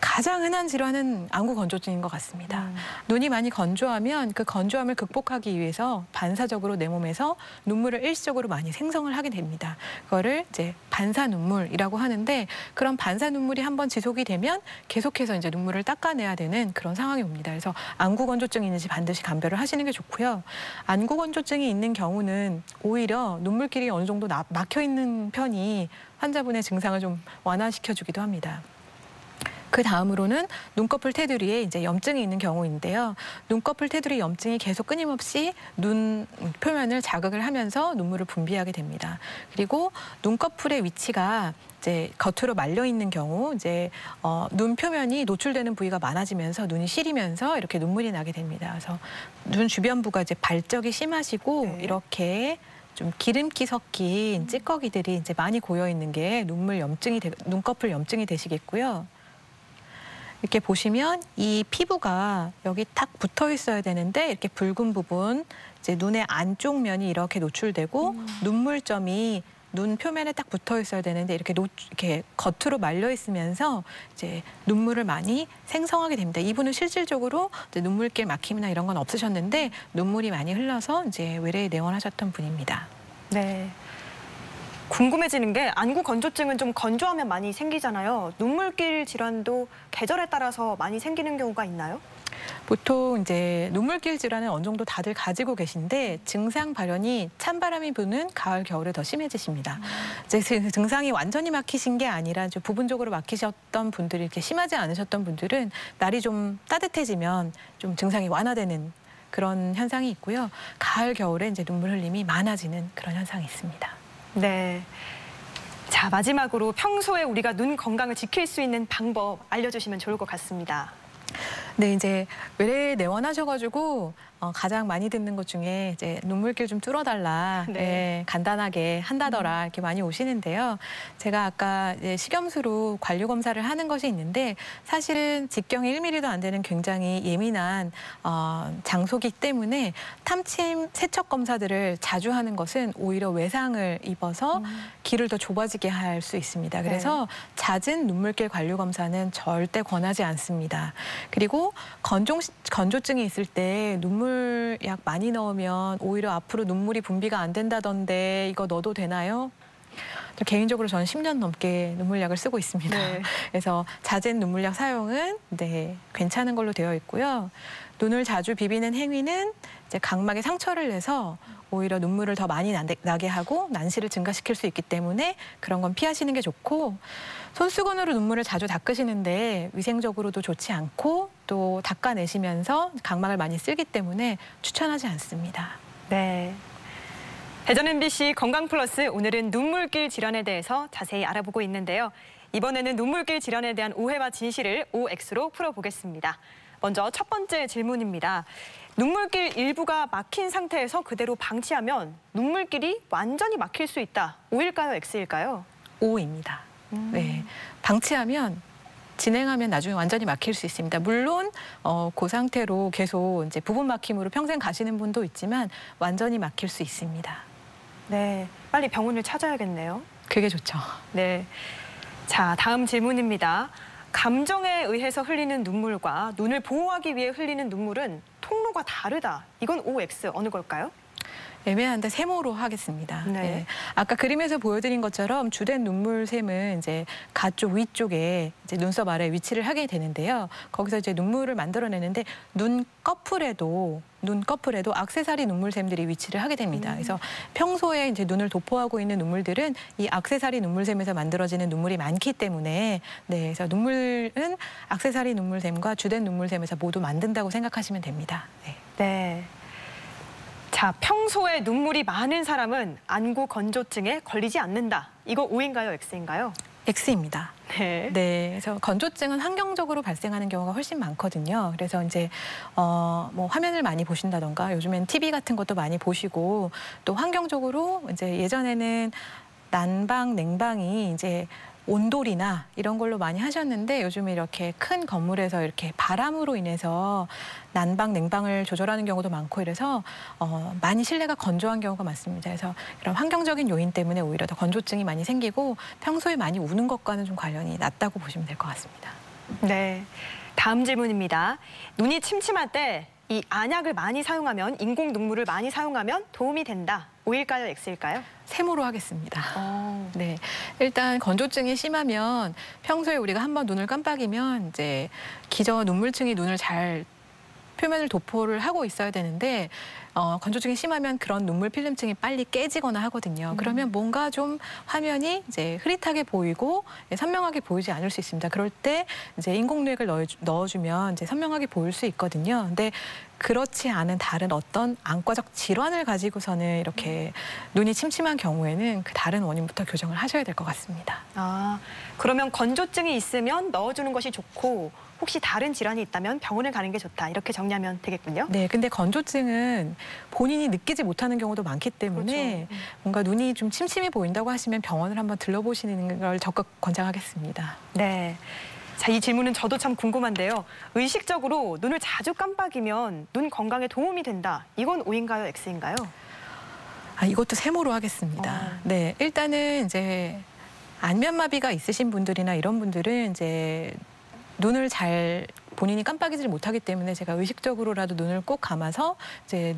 가장 흔한 질환은 안구 건조증인 것 같습니다. 눈이 많이 건조하면 그 건조함을 극복하기 위해서 반사적으로 내 몸에서 눈물을 일시적으로 많이 생성을 하게 됩니다. 그거를 이제 반사 눈물이라고 하는데 그런 반사 눈물이 한번 지속이 되면 계속해서 이제 눈물을 닦아내야 되는 그런 상황이 옵니다. 그래서 안구 건조증이 있는지 반드시 감별을 하시는 게 좋고요. 안구 건조증이 있는 경우는 오히려 눈물길이 어느 정도 막혀 있는 편이 환자분의 증상을 좀 완화시켜주기도 합니다. 그 다음으로는 눈꺼풀 테두리에 이제 염증이 있는 경우인데요. 눈꺼풀 테두리 염증이 계속 끊임없이 눈 표면을 자극을 하면서 눈물을 분비하게 됩니다. 그리고 눈꺼풀의 위치가 이제 겉으로 말려 있는 경우 이제 눈 표면이 노출되는 부위가 많아지면서 눈이 시리면서 이렇게 눈물이 나게 됩니다. 그래서 눈 주변부가 이제 발적이 심하시고 이렇게 좀 기름기 섞인 찌꺼기들이 이제 많이 고여 있는 게 눈꺼풀 염증이 되시겠고요. 이렇게 보시면 이 피부가 여기 탁 붙어 있어야 되는데 이렇게 붉은 부분, 이제 눈의 안쪽 면이 이렇게 노출되고 눈물점이 눈 표면에 딱 붙어 있어야 되는데 이렇게 겉으로 말려 있으면서 이제 눈물을 많이 생성하게 됩니다. 이분은 실질적으로 이제 눈물길 막힘이나 이런 건 없으셨는데 눈물이 많이 흘러서 이제 외래에 내원하셨던 분입니다. 네. 궁금해지는 게 안구 건조증은 좀 건조하면 많이 생기잖아요. 눈물길 질환도 계절에 따라서 많이 생기는 경우가 있나요? 보통 이제 눈물길 질환은 어느 정도 다들 가지고 계신데 증상 발현이 찬바람이 부는 가을, 겨울에 더 심해지십니다. 이제 증상이 완전히 막히신 게 아니라 좀 부분적으로 막히셨던 분들이 이렇게 심하지 않으셨던 분들은 날이 좀 따뜻해지면 좀 증상이 완화되는 그런 현상이 있고요. 가을, 겨울에 이제 눈물 흘림이 많아지는 그런 현상이 있습니다. 네. 자, 마지막으로 평소에 우리가 눈 건강을 지킬 수 있는 방법 알려주시면 좋을 것 같습니다. 네, 이제 외래에 내원하셔가지고 가장 많이 듣는 것 중에 이제 눈물길 좀 뚫어달라, 네. 간단하게 한다더라 이렇게 많이 오시는데요. 제가 아까 이제 식염수로 관류 검사를 하는 것이 있는데 사실은 직경이 1mm도 안 되는 굉장히 예민한 장소이기 때문에 탐침 세척 검사들을 자주 하는 것은 오히려 외상을 입어서 길을 더 좁아지게 할 수 있습니다. 그래서 잦은 눈물길 관류 검사는 절대 권하지 않습니다. 그리고 건조증이 있을 때 눈물약 많이 넣으면 오히려 앞으로 눈물이 분비가 안 된다던데 이거 넣어도 되나요? 개인적으로 저는 10년 넘게 눈물약을 쓰고 있습니다. 네. 그래서 잦은 눈물약 사용은 괜찮은 걸로 되어 있고요. 눈을 자주 비비는 행위는 이제 각막에 상처를 내서 오히려 눈물을 더 많이 나게 하고 난시를 증가시킬 수 있기 때문에 그런 건 피하시는 게 좋고, 손수건으로 눈물을 자주 닦으시는데 위생적으로도 좋지 않고 또 닦아내시면서 각막을 많이 쓸기 때문에 추천하지 않습니다. 네. 대전 MBC 건강플러스, 오늘은 눈물길 질환에 대해서 자세히 알아보고 있는데요. 이번에는 눈물길 질환에 대한 오해와 진실을 OX로 풀어보겠습니다. 먼저 첫 번째 질문입니다. 눈물길 일부가 막힌 상태에서 그대로 방치하면 눈물길이 완전히 막힐 수 있다. O일까요, X일까요? O입니다. 네, 방치하면 진행하면 나중에 완전히 막힐 수 있습니다. 물론 그 상태로 계속 이제 부분 막힘으로 평생 가시는 분도 있지만 완전히 막힐 수 있습니다. 네, 빨리 병원을 찾아야겠네요. 그게 좋죠. 네. 자, 다음 질문입니다. 감정에 의해서 흘리는 눈물과 눈을 보호하기 위해 흘리는 눈물은 통로가 다르다. 이건 OX 어느 걸까요? 애매한데 세모로 하겠습니다. 네. 네. 아까 그림에서 보여드린 것처럼 주된 눈물샘은 이제 가쪽 위쪽에 이제 눈썹 아래 위치를 하게 되는데요. 거기서 이제 눈물을 만들어내는데 눈꺼풀에도 액세서리 눈물샘들이 위치를 하게 됩니다. 그래서 평소에 이제 눈을 도포하고 있는 눈물들은 이 액세서리 눈물샘에서 만들어지는 눈물이 많기 때문에, 네, 그래서 눈물은 액세서리 눈물샘과 주된 눈물샘에서 모두 만든다고 생각하시면 됩니다. 네. 네. 자, 평소에 눈물이 많은 사람은 안구 건조증에 걸리지 않는다. 이거 O인가요, X인가요? X입니다. 네. 네, 그래서 건조증은 환경적으로 발생하는 경우가 훨씬 많거든요. 그래서 이제 뭐 화면을 많이 보신다던가 요즘엔 TV 같은 것도 많이 보시고 또 환경적으로 이제 예전에는 난방, 냉방이 이제 온돌이나 이런 걸로 많이 하셨는데 요즘 이렇게 큰 건물에서 이렇게 바람으로 인해서 난방, 냉방을 조절하는 경우도 많고 이래서 많이 실내가 건조한 경우가 많습니다. 그래서 이런 환경적인 요인 때문에 오히려 더 건조증이 많이 생기고 평소에 많이 우는 것과는 좀 관련이 낮다고 보시면 될 것 같습니다. 네, 다음 질문입니다. 눈이 침침할 때 이 안약을 많이 사용하면, 인공 눈물을 많이 사용하면 도움이 된다. O일까요, X일까요? 세모로 하겠습니다. 네, 일단 건조증이 심하면 평소에 우리가 한번 눈을 깜빡이면 이제 기저 눈물층이 눈을 잘 표면을 도포를 하고 있어야 되는데 건조증이 심하면 그런 눈물 필름층이 빨리 깨지거나 하거든요. 그러면 뭔가 좀 화면이 이제 흐릿하게 보이고 선명하게 보이지 않을 수 있습니다. 그럴 때 이제 인공누액을 넣어주면 이제 선명하게 보일 수 있거든요. 근데 그렇지 않은 다른 어떤 안과적 질환을 가지고서는 이렇게 눈이 침침한 경우에는 그 다른 원인부터 교정을 하셔야 될 것 같습니다. 아, 그러면 건조증이 있으면 넣어주는 것이 좋고 혹시 다른 질환이 있다면 병원을 가는 게 좋다. 이렇게 정리하면 되겠군요. 네, 근데 건조증은 본인이 느끼지 못하는 경우도 많기 때문에 그렇죠. 뭔가 눈이 좀 침침해 보인다고 하시면 병원을 한번 들러보시는 걸 적극 권장하겠습니다. 네. 자, 이 질문은 저도 참 궁금한데요. 의식적으로 눈을 자주 깜빡이면 눈 건강에 도움이 된다. 이건 O인가요, X인가요? 이것도 세모로 하겠습니다. 네, 일단은 이제 안면마비가 있으신 분들이나 이런 분들은 이제 눈을 잘 본인이 깜빡이질 못하기 때문에 제가 의식적으로라도 눈을 꼭 감아서 이제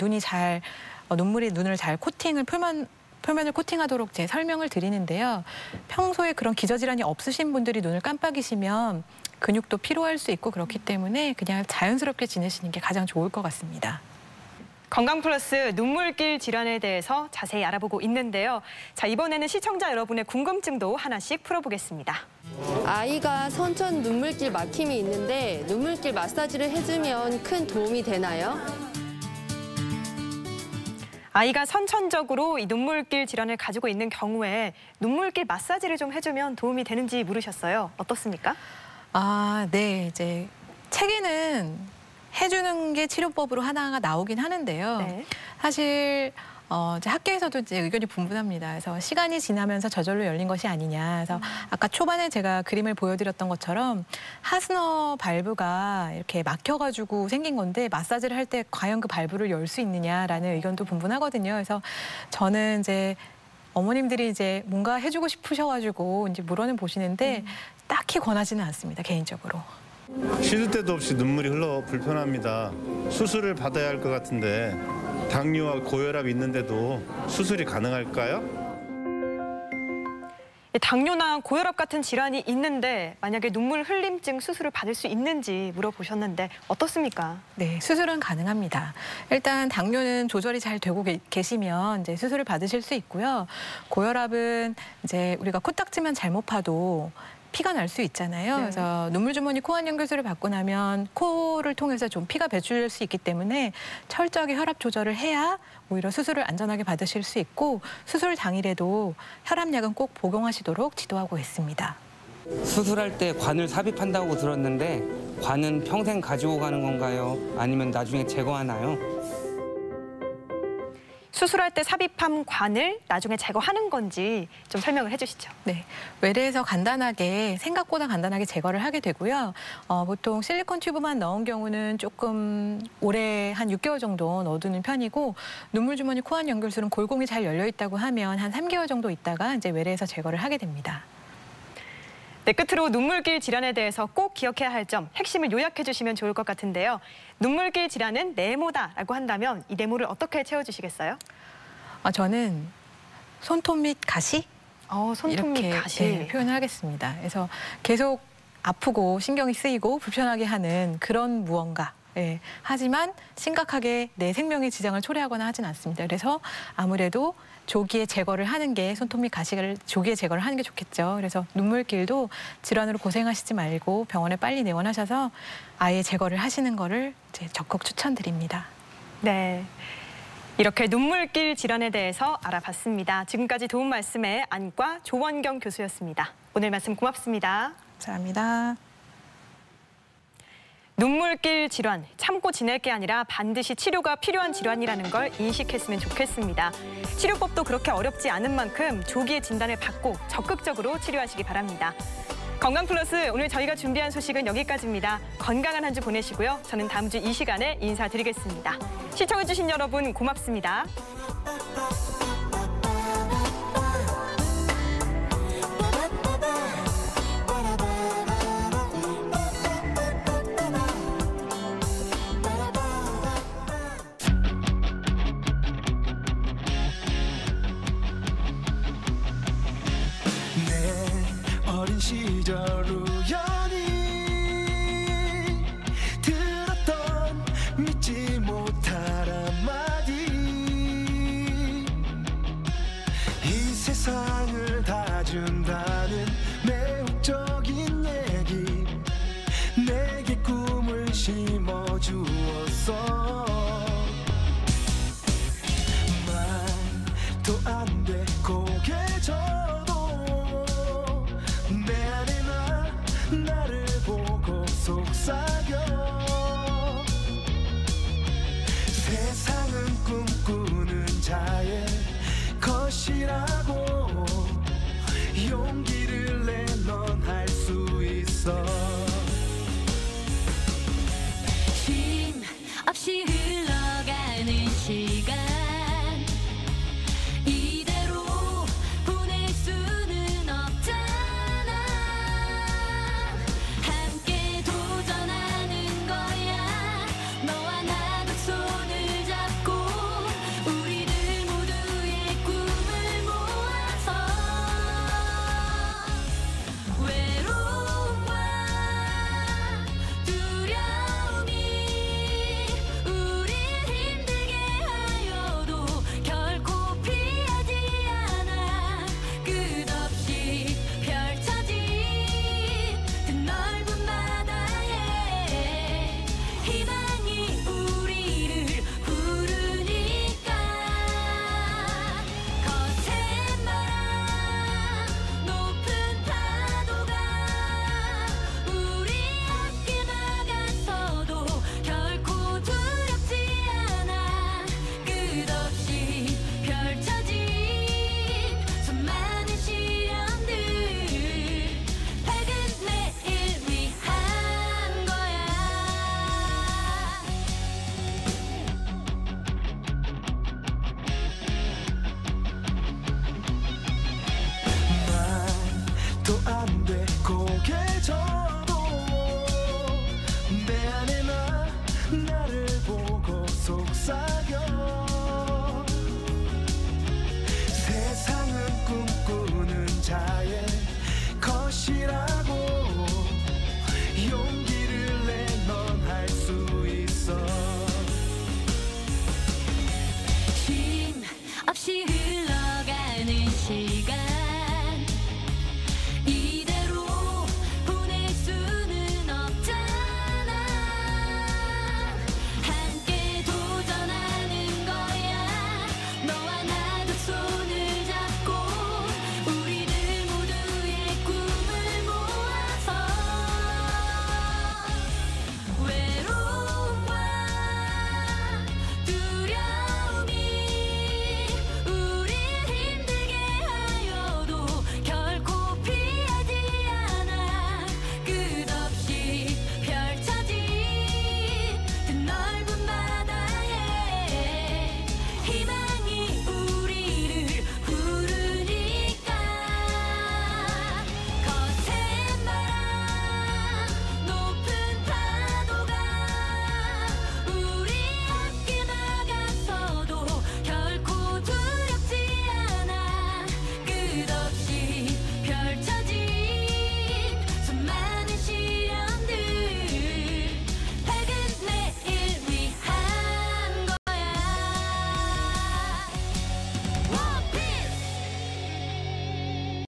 눈물이 눈을 잘 표면을 코팅하도록 제 설명을 드리는데요. 평소에 그런 기저질환이 없으신 분들이 눈을 깜빡이시면 근육도 피로할 수 있고 그렇기 때문에 그냥 자연스럽게 지내시는 게 가장 좋을 것 같습니다. 건강플러스 눈물길 질환에 대해서 자세히 알아보고 있는데요. 자, 이번에는 시청자 여러분의 궁금증도 하나씩 풀어보겠습니다. 아이가 선천 눈물길 막힘이 있는데 눈물길 마사지를 해주면 큰 도움이 되나요? 아이가 선천적으로 이 눈물길 질환을 가지고 있는 경우에 눈물길 마사지를 좀 해주면 도움이 되는지 물으셨어요. 어떻습니까? 네. 이제 책에는 해주는 게 치료법으로 하나가 나오긴 하는데요. 네. 사실 이제 학계에서도 이제 의견이 분분합니다. 그래서 시간이 지나면서 저절로 열린 것이 아니냐. 그래서 아까 초반에 제가 그림을 보여드렸던 것처럼 하스너 발브가 이렇게 막혀가지고 생긴 건데 마사지를 할 때 과연 그 발브를 열 수 있느냐라는 의견도 분분하거든요. 그래서 저는 이제 어머님들이 이제 뭔가 해주고 싶으셔가지고 이제 물어는 보시는데 딱히 권하지는 않습니다, 개인적으로. 시도 때도 없이 눈물이 흘러 불편합니다. 수술을 받아야 할 것 같은데 당뇨와 고혈압이 있는데도 수술이 가능할까요? 당뇨나 고혈압 같은 질환이 있는데 만약에 눈물 흘림증 수술을 받을 수 있는지 물어보셨는데 어떻습니까? 네, 수술은 가능합니다. 일단 당뇨는 조절이 잘 되고 계시면 이제 수술을 받으실 수 있고요. 고혈압은 이제 우리가 코딱지만 잘못 파도 피가 날 수 있잖아요. 네. 그래서 눈물주머니 코안연결술을 받고 나면 코를 통해서 좀 피가 배출될 수 있기 때문에 철저하게 혈압 조절을 해야 오히려 수술을 안전하게 받으실 수 있고 수술 당일에도 혈압약은 꼭 복용하시도록 지도하고 있습니다. 수술할 때 관을 삽입한다고 들었는데 관은 평생 가지고 가는 건가요? 아니면 나중에 제거하나요? 수술할 때 삽입한 관을 나중에 제거하는 건지 좀 설명을 해주시죠. 네, 외래에서 생각보다 간단하게 제거를 하게 되고요. 보통 실리콘 튜브만 넣은 경우는 조금 오래 한 6개월 정도 넣어두는 편이고 눈물주머니 코안 연결술은 골공이 잘 열려 있다고 하면 한 3개월 정도 있다가 이제 외래에서 제거를 하게 됩니다. 네, 끝으로 눈물길 질환에 대해서 꼭 기억해야 할 점, 핵심을 요약해 주시면 좋을 것 같은데요. 눈물길 질환은 네모다라고 한다면 이 네모를 어떻게 채워주시겠어요? 저는 손톱 및 가시? 손톱 및 이렇게 가시. 표현을 하겠습니다. 그래서 계속 아프고 신경이 쓰이고 불편하게 하는 그런 무언가. 하지만 심각하게 내 생명에 지장을 초래하거나 하진 않습니다. 그래서 아무래도 조기에 제거를 하는 게 손톱 및 가시를 조기에 제거를 하는 게 좋겠죠. 그래서 눈물길도 질환으로 고생하시지 말고 병원에 빨리 내원하셔서 아예 제거를 하시는 거를 이제 적극 추천드립니다. 네. 이렇게 눈물길 질환에 대해서 알아봤습니다. 지금까지 도움 말씀의 안과 조원경 교수였습니다. 오늘 말씀 고맙습니다. 감사합니다. 눈물길 질환, 참고 지낼 게 아니라 반드시 치료가 필요한 질환이라는 걸 인식했으면 좋겠습니다. 치료법도 그렇게 어렵지 않은 만큼 조기에 진단을 받고 적극적으로 치료하시기 바랍니다. 건강플러스 오늘 저희가 준비한 소식은 여기까지입니다. 건강한 한 주 보내시고요. 저는 다음 주 이 시간에 인사드리겠습니다. 시청해주신 여러분 고맙습니다. 시절 우연히 들었던 믿지 못할 한마디 이 세상을 다 준다는 매혹적인 얘기 내게 꿈을 심어주었어 말도 안 돼 고개 져도 내 안에 나를 보고 속삭여 세상은 꿈꾸는 자의 것이라고 용기를 내 넌 할 수 있어 쉼 없이 흘러가는 시간 네가